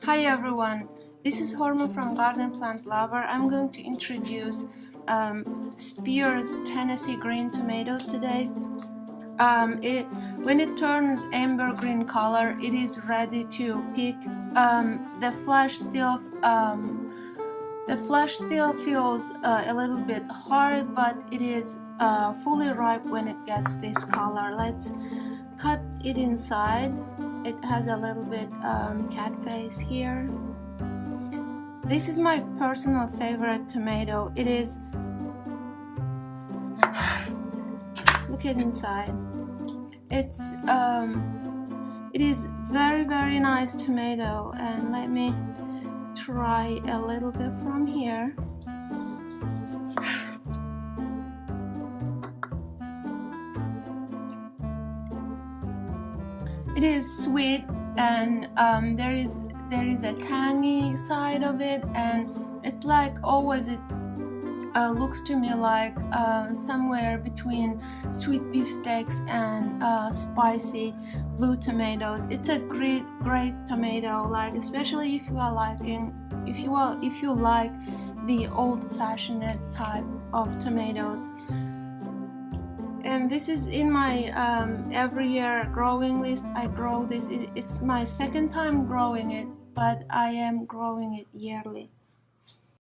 Hi everyone, this is Horma from Garden Plant Lover. I'm going to introduce Spear's Tennessee green tomatoes today. When it turns amber green color, it is ready to pick. The flesh still feels a little bit hard, but it is fully ripe when it gets this color. Let's cut it inside. It has a little bit cat face here. This is my personal favorite tomato. It is, look at inside. It is very nice tomato, and let me try a little bit from here. It is sweet, and there is a tangy side of it, and it's like always it looks to me like somewhere between sweet beef steaks and spicy blue tomatoes. It's a great tomato, like especially if you like the old-fashioned type of tomatoes. And this is in my every year growing list. I grow this. It's my second time growing it, but I am growing it yearly.